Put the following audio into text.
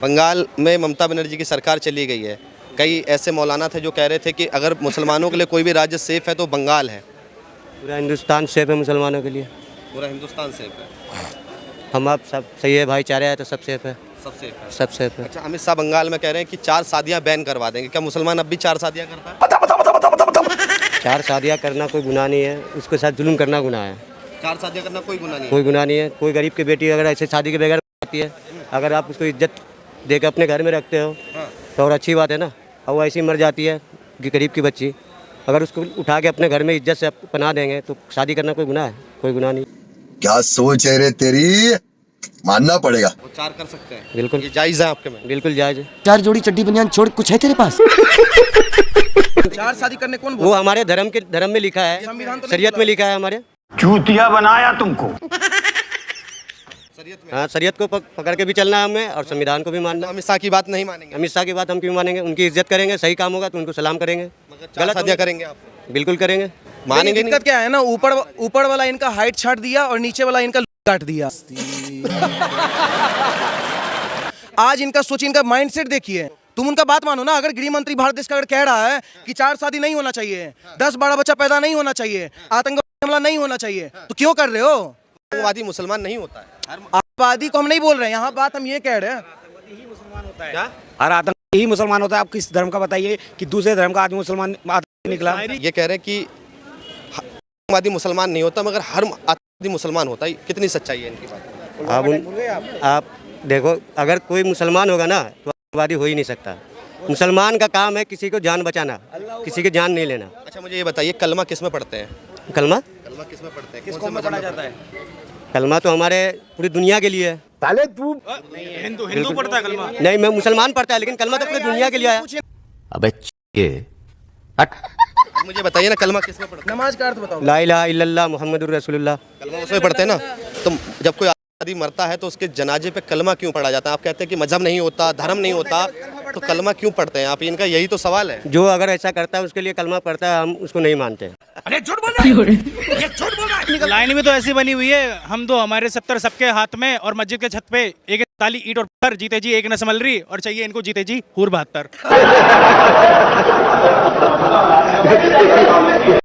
बंगाल में ममता बनर्जी की सरकार चली गई है। कई ऐसे मौलाना थे जो कह रहे थे कि अगर मुसलमानों के लिए कोई भी राज्य सेफ है तो बंगाल है। पूरा हिंदुस्तान सेफ है मुसलमानों के लिए। पूरा हिंदुस्तान सेफ है। हम आप सब सही है, भाईचारा है तो सब सेफ है। सब सेफ है। सब सेफ है। अच्छा, अमित शाह बंगाल में कह रहे हैं कि 4 शादियां बैन करवा देंगे। क्या मुसलमान अब भी 4 शादियां करता है? 4 शादियाँ करना कोई गुनाह नहीं है, उसके साथ जुल्म करना गुनाह है। 4 शादियां करना कोई गुनाह नहीं है। कोई गुनाह नहीं है। कोई गरीब की बेटी अगर ऐसे शादी के बगैर आती है, अगर आप उसको इज्जत देकर अपने घर में रखते हो तो और अच्छी बात है ना। और वो ऐसी मर जाती है कि गरीब की बच्ची, अगर उसको उठा के अपने घर में इज्जत से पना देंगे तो शादी करना कोई गुनाह है? कोई गुनाह नहीं। क्या सोच है रे तेरी, मानना पड़ेगा। वो 4 कर सकते हैं। बिल्कुल ये जायज़ है आपके में? बिल्कुल जायज़ है। 4 जोड़ी चड्डी बनियान छोड़ कुछ है तेरे पास? 4 शादी करने कौन वो हमारे धर्म में लिखा है, शरीयत में लिखा है हमारे। चूतिया बनाया तुमको। हाँ, शरीयत को पकड़ के भी चलना है हमें और संविधान को भी मानना। अमित शाह की बात नहीं मानेंगे? अमित शाह की बात हम क्यों मानेंगे? उनकी इज्जत करेंगे, सही काम होगा तो उनको सलाम करेंगे। गलत शादियां करेंगे आप? बिल्कुल करेंगे। मानेंगे नहीं? दिक्कत क्या है ना, ऊपर वाला इनका हाइट छाट दिया और नीचे वाला इनका काट दिया। आज इनका सोचिए, इनका माइंडसेट देखिए। तुम उनका बात मानो ना। अगर गृह मंत्री भारत देश का अगर कह रहा है कि 4 शादी नहीं होना चाहिए, 10-12 बच्चा पैदा नहीं होना चाहिए, आतंकवादी हमला नहीं होना चाहिए, तो क्यों कर रहे हो? आतंकवादी मुसलमान नहीं होता है। आतंकवादी को हम नहीं बोल रहे हैं, यहाँ बात हम ये कह रहे हैं। क्या? हर आतंक ही मुसलमान होता है। आप किस धर्म का बताइए कि दूसरे धर्म का आदमी मुसलमान निकला? ये कह रहे हैं कि आतंकवादी मुसलमान नहीं होता मगर हर आतंकवादी मुसलमान होता है। कितनी सच्चाई है इनकी बात? आप देखो, अगर कोई मुसलमान होगा ना तो आतंकवादी हो ही नहीं सकता। मुसलमान का काम है किसी को जान बचाना, किसी की जान नहीं लेना। अच्छा, मुझे ये बताइए, कलमा किस में पढ़ते हैं? कलमा किस में पढ़ते हैं? किसको पढ़ा जाता है? कलमा तो हमारे पूरी दुनिया के लिए है। पहले तू हिंदू पढ़ता है कलमा? नहीं, मैं मुसलमान पढ़ता है लेकिन कलमा तो पूरी दुनिया के लिए आया। अबे मुझे बताइए ना, कलमा किस में पढ़ते हैं? नमाज का अर्थ बताओ। ला इलाहा इल्लल्लाह मुहम्मदुर रसूलुल्लाह। कलमा उसमें पढ़ते हैं ना। तो जब कोई आदमी मरता है तो उसके जनाजे पे कलमा क्यों पढ़ा जाता है? आप कहते हैं कि मजहब नहीं होता, धर्म नहीं होता, तो कलमा क्यों पढ़ते हैं आप? इनका यही तो सवाल है। जो अगर ऐसा करता है उसके लिए कलमा पढ़ता है, हम उसको नहीं मानते। अरे झूठ बोल रहा है, ये झूठ बोल रहा है। लाइन में तो ऐसी बनी हुई है, हम दो हमारे 70 सबके हाथ में, और मस्जिद के छत पे एक ताली ईंट और पत्थर, जीते जी एक नसमलरी, और चाहिए इनको जीते जी हूर 72।